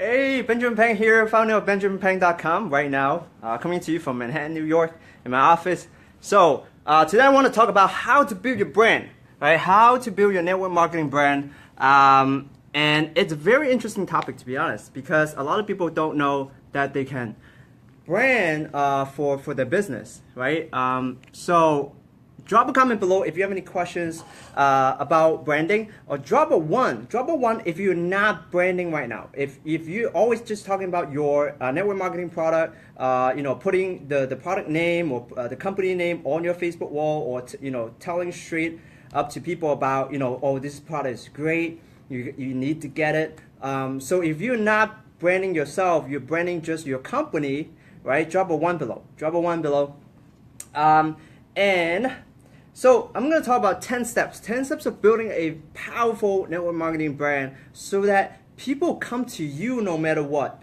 Hey, Benjamin Peng here, founder of BenjaminPeng.com right now, coming to you from Manhattan, New York, in my office. So, today I want to talk about how to build your brand, right? How to build your network marketing brand. And it's a very interesting topic, to be honest, because a lot of people don't know that they can brand for their business, right? So drop a comment below if you have any questions about branding, or drop a one if you're not branding right now. If you're always just talking about your network marketing product, putting the product name or the company name on your Facebook wall, or telling straight up to people about oh, this product is great, you need to get it. So if you're not branding yourself, you're branding just your company, right? Drop a one below. And so I'm going to talk about 10 steps of building a powerful network marketing brand so that people come to you no matter what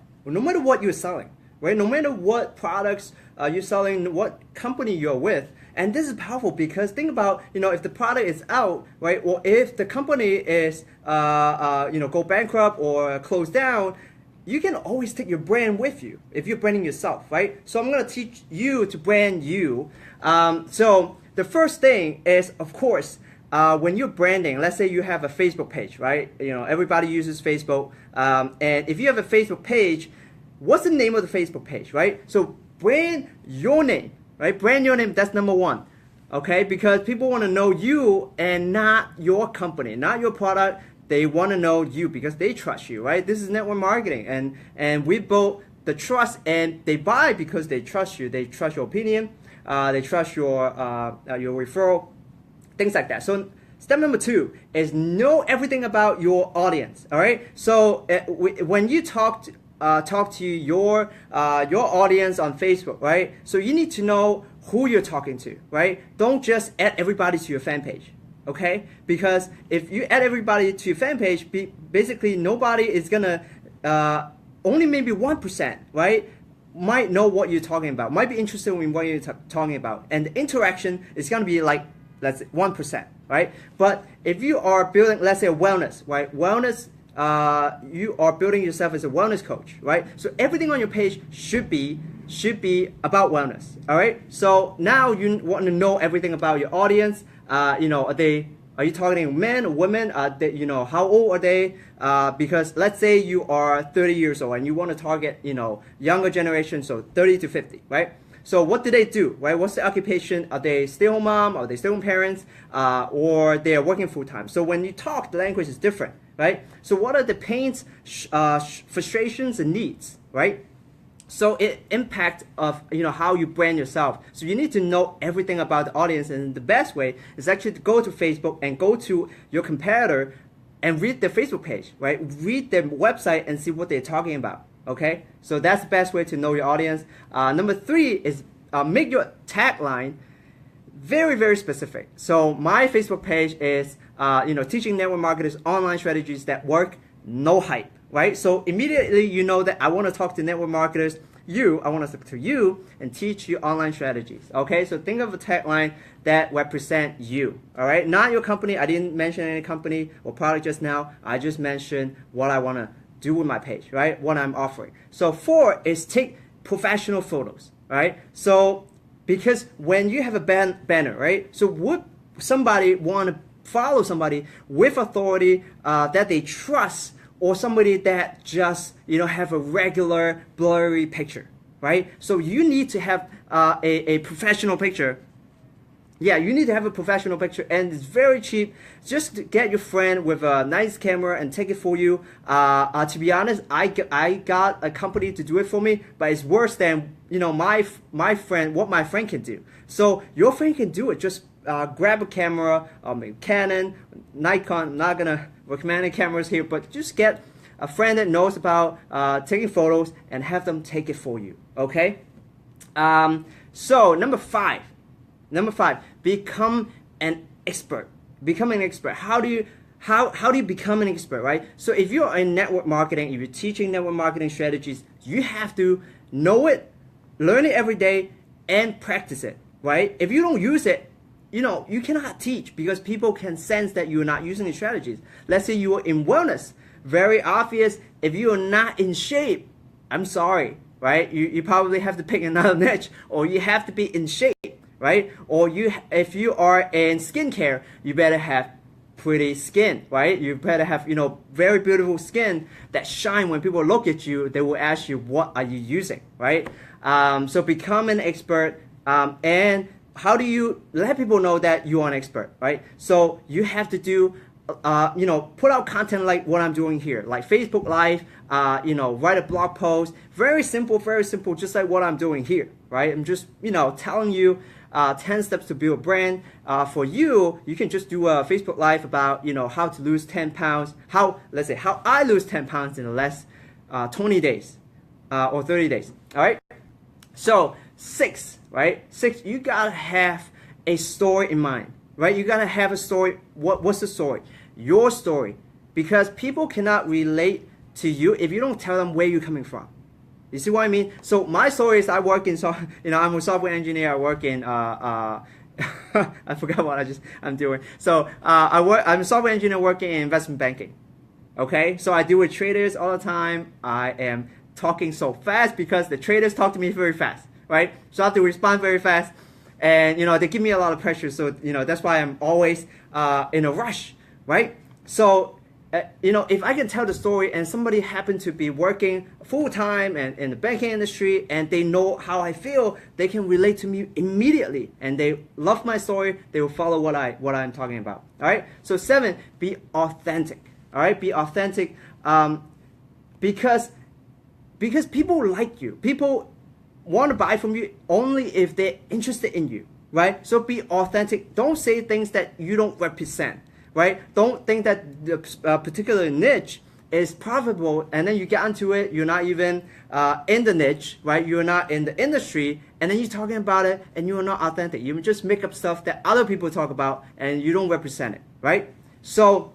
you're selling, right? No matter what products you're selling, what company you're with. And this is powerful because think about, if the product is out, right? Or if the company is, go bankrupt or close down, you can always take your brand with you if you're branding yourself, right? So I'm going to teach you to brand you. So the first thing is, of course, when you're branding, let's say you have a Facebook page, right? Everybody uses Facebook. And if you have a Facebook page, what's the name of the Facebook page, right? So brand your name, right? Brand your name, that's number one, okay? Because people want to know you and not your company, not your product. They want to know you because they trust you, right? This is network marketing, and we build the trust, and they buy because they trust you. They trust your opinion. They trust your referral, things like that. So step number two is know everything about your audience. All right. So when you talk to your audience on Facebook, right? So you need to know who you're talking to, right? Don't just add everybody to your fan page. Okay, because if you add everybody to your fan page, basically nobody is gonna, only maybe 1%, right, might know what you're talking about, might be interested in what you're talking about, and the interaction is gonna be like, let's say 1%, right? But if you are building, let's say, wellness, right? Wellness, you are building yourself as a wellness coach, right? So everything on your page should be about wellness. All right. So now you want to know everything about your audience. Are you targeting men or women? How old are they? Because let's say you are 30 years old and you want to target, younger generation, so 30 to 50, right? So what do they do, right? What's the occupation? Are they stay-home mom? Are they stay-home parents? Or they are working full-time? So when you talk, the language is different, right? So what are the pains, frustrations, and needs, right? So it impact of how you brand yourself. So you need to know everything about the audience, and the best way is actually to go to Facebook and go to your competitor and read their Facebook page, right? Read their website and see what they're talking about. Okay, so that's the best way to know your audience. Number three is make your tagline very, very specific. So my Facebook page is teaching network marketers online strategies that work, no hype. Right? So immediately you know that I want to talk to network marketers. I want to talk to you and teach you online strategies. Okay? So think of a tagline that represent you. All right? Not your company. I didn't mention any company or product just now. I just mentioned what I want to do with my page, right? What I'm offering. So 4 is take professional photos, right? So because when you have a banner, right? So would somebody want to follow somebody with authority that they trust, or somebody that just have a regular blurry picture, right? So you need to have a professional picture. Yeah, you need to have a professional picture, and it's very cheap. Just get your friend with a nice camera and take it for you. To be honest, I got a company to do it for me, but it's worse than my friend, what my friend can do. So your friend can do it. Just grab a camera, maybe Canon, Nikon. I'm not gonna recommend any cameras here, but just get a friend that knows about taking photos and have them take it for you. Okay. So number five, become an expert. Become an expert. How do you become an expert, right? So if you're in network marketing, if you're teaching network marketing strategies, you have to know it, learn it every day, and practice it, right? If you don't use it, you cannot teach because people can sense that you're not using the strategies. Let's say you are in wellness, very obvious. If you are not in shape, I'm sorry, right? You probably have to pick another niche, or you have to be in shape, right? Or if you are in skincare, you better have pretty skin, right? You better have, very beautiful skin that shine. When people look at you, they will ask you, what are you using, right? So become an expert, and how do you let people know that you are an expert, right? So you have to do, put out content like what I'm doing here, like Facebook Live, write a blog post. Very simple, just like what I'm doing here, right? I'm just, telling you 10 steps to build a brand. For you can just do a Facebook Live about, how to lose 10 pounds, how I lose 10 pounds in the last 20 days or 30 days, all right? So 6, right? 6, you gotta have a story in mind, right? You gotta have a story. What's the story? Your story. Because people cannot relate to you if you don't tell them where you're coming from. You see what I mean? So my story is I work in, I'm a software engineer. I work in, I forgot what I'm doing. So I'm a software engineer working in investment banking. Okay? So I deal with traders all the time. I am talking so fast because the traders talk to me very fast, right? So I have to respond very fast. And, they give me a lot of pressure. So, that's why I'm always in a rush, right? So, if I can tell the story and somebody happened to be working full-time and in the banking industry and they know how I feel, they can relate to me immediately and they love my story. They will follow what I'm talking about. All right. So 7, be authentic. All right. Be authentic, because people like you. People want to buy from you only if they're interested in you. Right. So be authentic. Don't say things that you don't represent. Right? Don't think that the particular niche is profitable and then you get onto it, you're not even in the niche, right? You're not in the industry, and then you're talking about it and you're not authentic. You just make up stuff that other people talk about and you don't represent it, right? So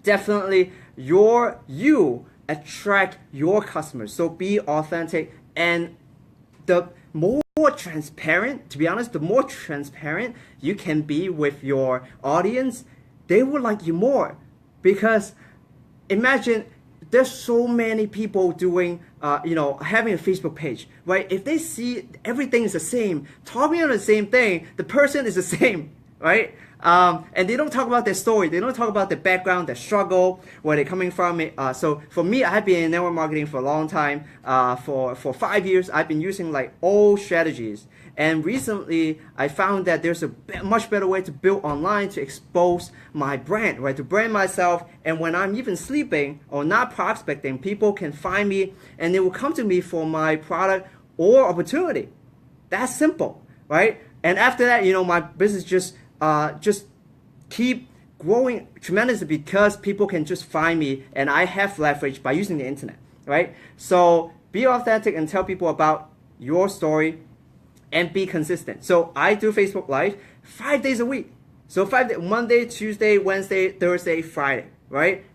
definitely you attract your customers. So be authentic, and the more transparent, to be honest, the more transparent you can be with your audience, they will like you more. Because imagine there's so many people doing, having a Facebook page, right? If they see everything is the same, talking on the same thing, the person is the same, right? And they don't talk about their story. They don't talk about their background, their struggle, where they're coming from. So for me, I've been in network marketing for a long time. For 5 years, I've been using like old strategies. And recently, I found that there's a much better way to build online to expose my brand, right? To brand myself. And when I'm even sleeping or not prospecting, people can find me and they will come to me for my product or opportunity. That's simple, right? And after that, my business just keep growing tremendously because people can just find me and I have leverage by using the internet, right? So be authentic and tell people about your story. And be consistent. So I do Facebook Live 5 days a week. So 5 days, Monday, Tuesday, Wednesday, Thursday, Friday, right?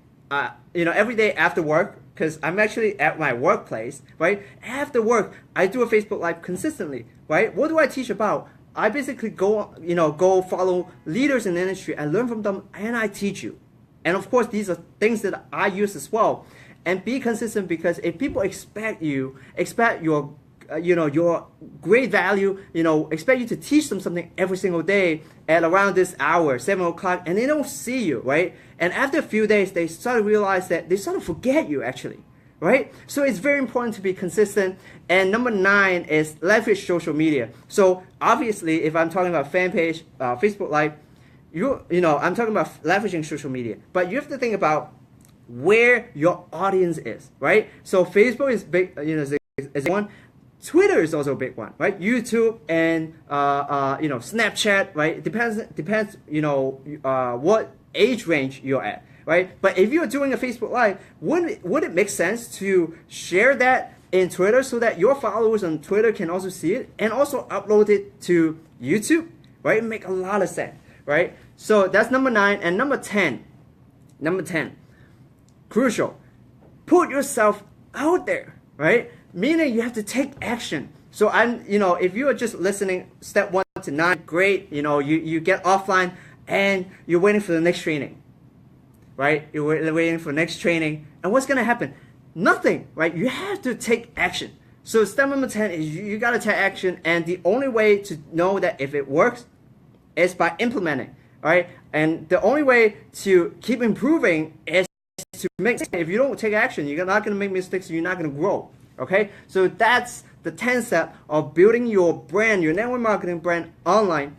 Every day after work, because I'm actually at my workplace, right? After work, I do a Facebook Live consistently, right? What do I teach about? I basically go follow leaders in the industry and learn from them, and I teach you. And of course, these are things that I use as well. And be consistent, because if people expect your great value, expect you to teach them something every single day at around this hour, 7 o'clock, and they don't see you, right? And after a few days, they start to realize that they sort of forget you actually, right? So it's very important to be consistent. And number 9 is leverage social media. So obviously, if I'm talking about fan page, Facebook Live, I'm talking about leveraging social media, but you have to think about where your audience is, right? So Facebook is big, is one. Twitter is also a big one, right? YouTube and Snapchat, right? It depends, what age range you're at, right? But if you're doing a Facebook Live, would it make sense to share that in Twitter so that your followers on Twitter can also see it and also upload it to YouTube, right? It make a lot of sense, right? So that's number 9. And number 10, crucial, put yourself out there, right? Meaning you have to take action. So if you are just listening, step 1 to 9, great. You get offline and you're waiting for the next training. right? You're waiting for next training. And what's going to happen? Nothing, right? You have to take action. So step number 10 is you got to take action. And the only way to know that if it works is by implementing, right? And the only way to keep improving is to make, if you don't take action, you're not going to make mistakes, you're not going to grow, okay? So that's the 10th step of building your brand, your network marketing brand online.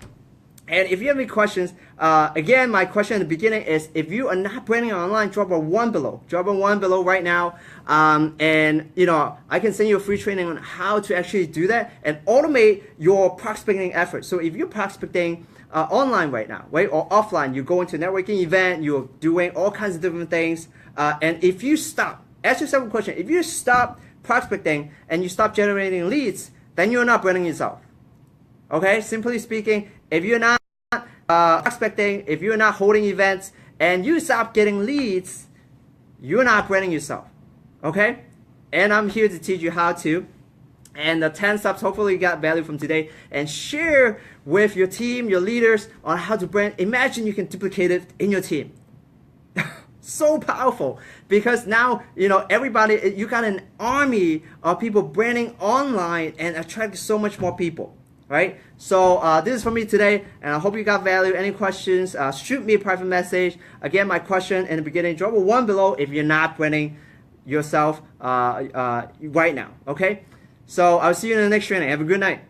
And if you have any questions, again, my question in the beginning is, if you are not branding online, drop a 1 below. Drop a 1 below right now. And, you know, I can send you a free training on how to actually do that and automate your prospecting efforts. So if you're prospecting online right now, right, or offline, you go into a networking event, you're doing all kinds of different things. And if you stop, ask yourself a question. If you stop prospecting and you stop generating leads, then you're not branding yourself. Okay, simply speaking, if you're not prospecting, if you're not holding events, and you stop getting leads, you're not branding yourself. Okay, and I'm here to teach you how to. And the 10 steps, hopefully you got value from today, and share with your team, your leaders, on how to brand. Imagine you can duplicate it in your team. So powerful, because now, you know, everybody, you got an army of people branding online and attract so much more people, right? So this is for me today, and I hope you got value. Any questions, shoot me a private message. Again, my question in the beginning, drop a 1 below if you're not branding yourself right now, okay? So I'll see you in the next training. Have a good night.